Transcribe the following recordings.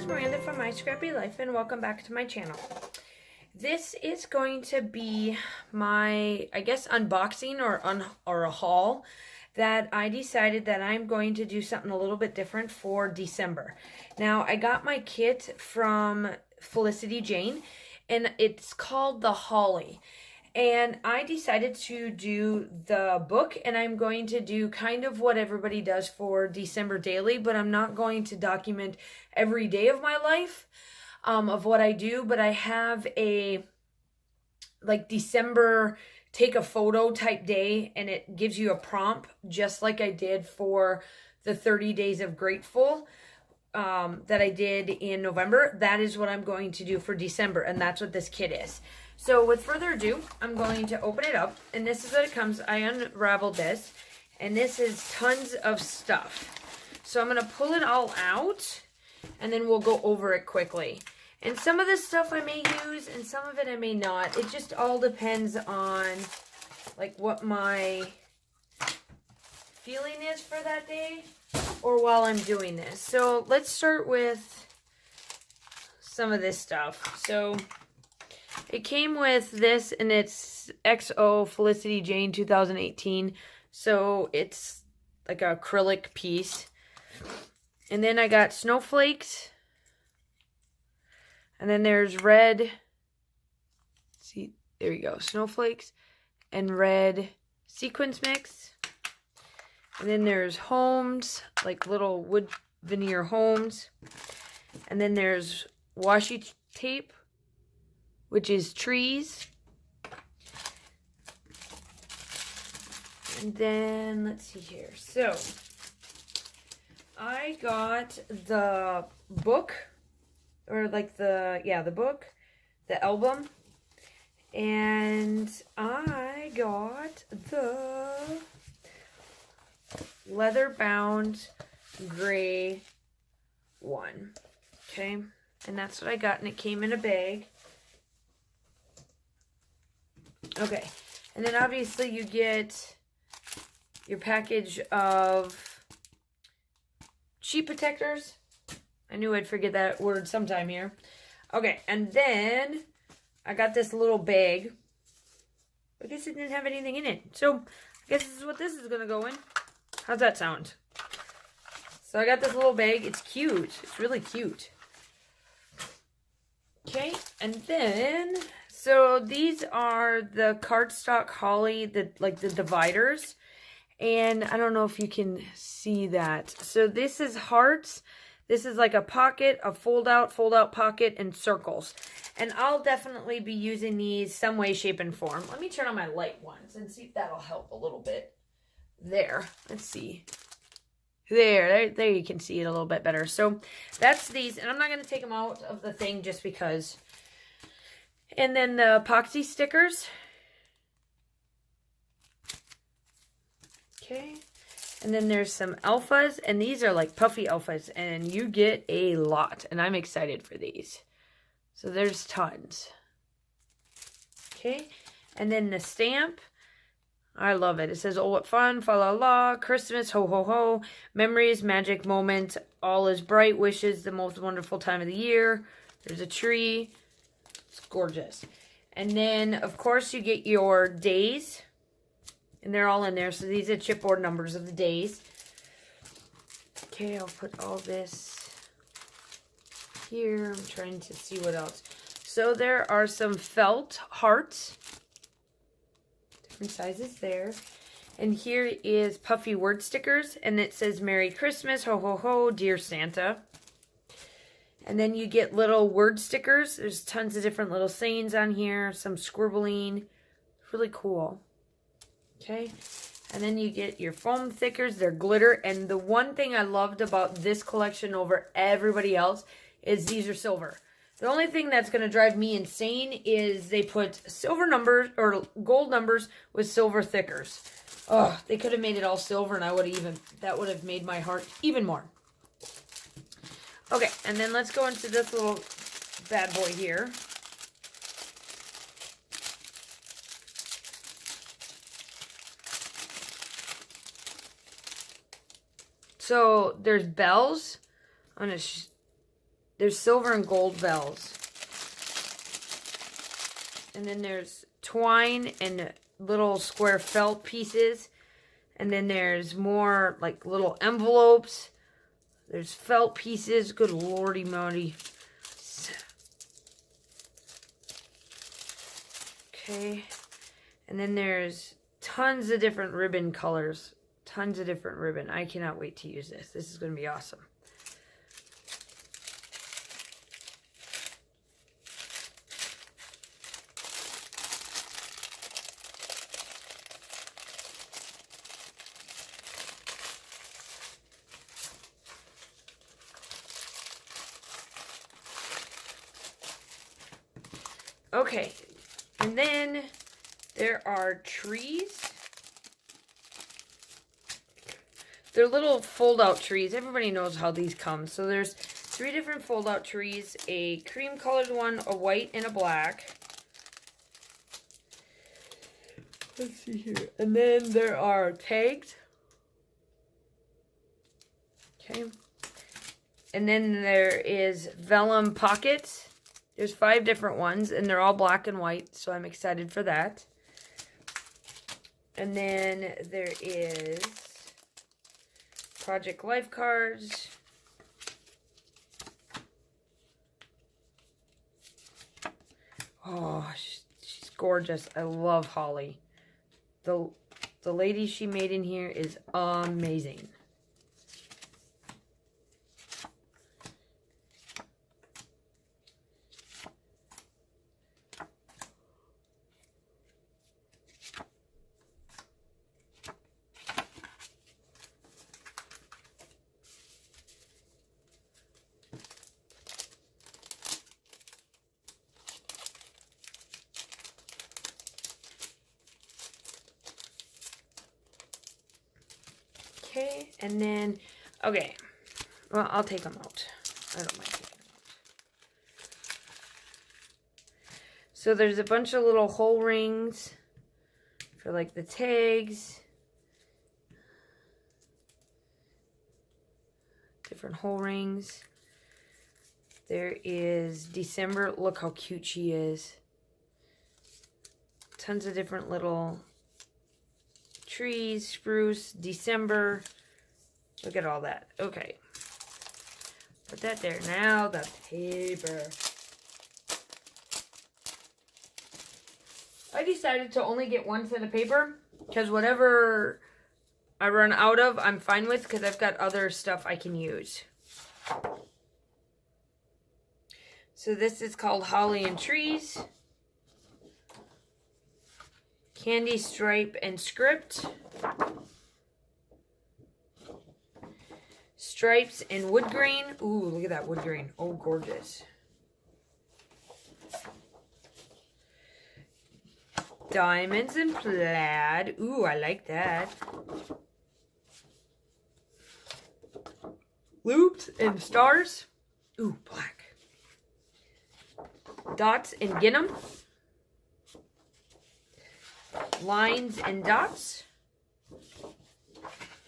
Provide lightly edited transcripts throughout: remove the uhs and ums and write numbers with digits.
is Miranda from My Scrappy Life, and welcome back to my channel. This is going to be my, I guess, unboxing or a haul that I decided that I'm going to do something a little bit different for December. Now, I got my kit from Felicity Jane, and it's called the Holly. And I decided to do the book, and I'm going to do kind of what everybody does for December daily, but I'm not going to document every day of my life of what I do, but I have a like December take a photo type day, and it gives you a prompt just like I did for the 30 Days of Grateful that I did in November. That is what I'm going to do for December, and that's what this kit is. So with further ado, I'm going to open it up, and this is what it comes. I unraveled this, and this is tons of stuff. So I'm going to pull it all out, and then we'll go over it quickly. And some of this stuff I may use, and some of it I may not. It just all depends on like what my feeling is for that day or while I'm doing this. So let's start with some of this stuff. So it came with this, and it's XO Felicity Jane 2018. So it's like an acrylic piece. And then I got snowflakes. And then there's red. See, there you go. Snowflakes and red sequins mix. And then there's homes, like little wood veneer homes. And then there's washi tape, which is trees. And then, let's see here. So, I got the book, or like the book, the album. And I got the leather-bound gray one. Okay, and that's what I got, and it came in a bag. Okay, and then obviously you get your package of sheet protectors. I knew I'd forget that word sometime here. Okay, and then I got this little bag. I guess it didn't have anything in it. So, I guess this is what this is going to go in. How's that sound? So, I got this little bag. It's cute. It's really cute. Okay, and then, so these are the cardstock Holly, the dividers. And I don't know if you can see that. So, this is hearts. This is like a pocket, a fold-out pocket, and circles. And I'll definitely be using these some way, shape, and form. Let me turn on my light ones and see if that'll help a little bit. There. Let's see. There you can see it a little bit better. So that's these. And I'm not going to take them out of the thing just because. And then the epoxy stickers. Okay. And then there's some alphas, and these are like puffy alphas, and you get a lot, and I'm excited for these. So there's tons. Okay, and then the stamp, I love it. It says, oh, what fun, fa la la, Christmas, ho ho ho, memories, magic moment, all is bright, wishes, the most wonderful time of the year. There's a tree. It's gorgeous. And then, of course, you get your days. And they're all in there. So these are chipboard numbers of the days. Okay, I'll put all this here. I'm trying to see what else. So there are some felt hearts. Different sizes there. And here is puffy word stickers. And it says Merry Christmas, ho ho ho, Dear Santa. And then you get little word stickers. There's tons of different little sayings on here. Some scribbling. Really cool. Okay, and then you get your foam thickers. They're glitter, and the one thing I loved about this collection over everybody else is these are silver. The only thing that's going to drive me insane is they put silver numbers or gold numbers with silver thickers. Oh, they could have made it all silver, and that would have made my heart even more. Okay, and then let's go into this little bad boy here. So there's bells on a there's silver and gold bells. And then there's twine and little square felt pieces. And then there's more like little envelopes. There's felt pieces. Good lordy moly. Okay. And then there's tons of different ribbon colors. Tons of different ribbon. I cannot wait to use this. This is going to be awesome. Okay, and then there are trees. They're little fold-out trees. Everybody knows how these come. So there's 3 different fold-out trees, a cream-colored one, a white, and a black. Let's see here. And then there are tags. Okay. And then there is vellum pockets. There's 5 different ones, and they're all black and white, so I'm excited for that. And then there is Project Life cards. Oh, she's gorgeous. I love Holly. The lady she made in here is amazing. Okay, and then, okay, well, I'll take them out. I don't mind taking them out. So there's a bunch of little hole rings for like the tags. Different hole rings. There is December. Look how cute she is. Tons of different little trees, spruce, December. Look at all that. Okay. Put that there. Now the paper. I decided to only get 1 set of paper because whatever I run out of, I'm fine with because I've got other stuff I can use. So this is called Holly and Trees. Candy Stripe and Script. Stripes and Wood Grain. Ooh, look at that wood grain. Oh, gorgeous. Diamonds and Plaid. Ooh, I like that. Loops and Stars. Ooh, black. Dots and Gingham. Lines and dots.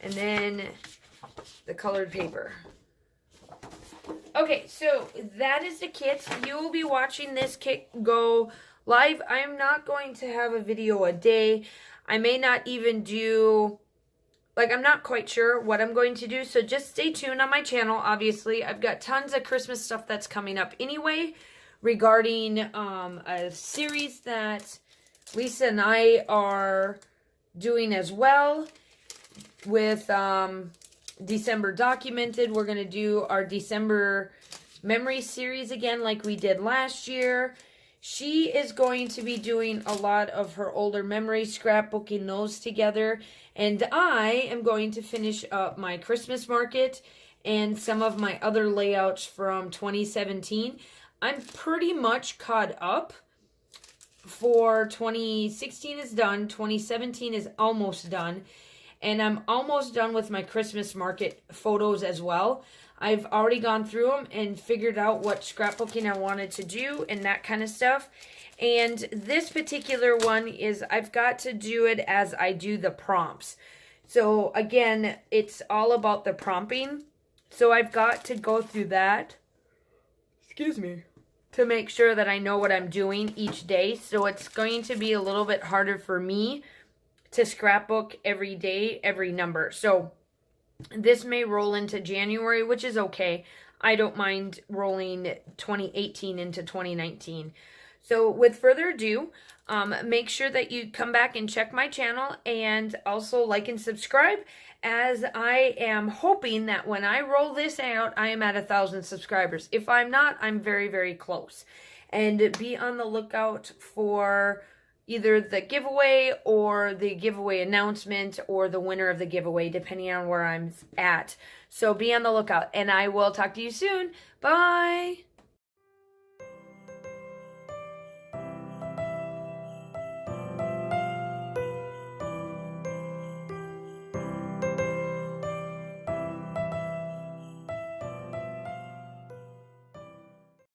And then the colored paper. Okay, so that is the kit. You will be watching this kit go live. I am not going to have a video a day. I may not even do, like, I'm not quite sure what I'm going to do. So just stay tuned on my channel, obviously. I've got tons of Christmas stuff that's coming up anyway regarding a series that Lisa and I are doing as well with December Documented. We're going to do our December memory series again like we did last year. She is going to be doing a lot of her older memories, scrapbooking those together. And I am going to finish up my Christmas market and some of my other layouts from 2017. I'm pretty much caught up. For 2016 is done. 2017 is almost done. And I'm almost done with my Christmas market photos as well. I've already gone through them and figured out what scrapbooking I wanted to do and that kind of stuff. And this particular one is I've got to do it as I do the prompts. So again, it's all about the prompting. So I've got to go through that. excuse me, to make sure that I know what I'm doing each day. So it's going to be a little bit harder for me to scrapbook every day, every number. So this may roll into January, which is okay. I don't mind rolling 2018 into 2019. So with further ado, make sure that you come back and check my channel and also like and subscribe, as I am hoping that when I roll this out, I am at 1,000 subscribers. If I'm not, I'm very, very close. And be on the lookout for either the giveaway or the giveaway announcement or the winner of the giveaway, depending on where I'm at. So be on the lookout, and I will talk to you soon. Bye!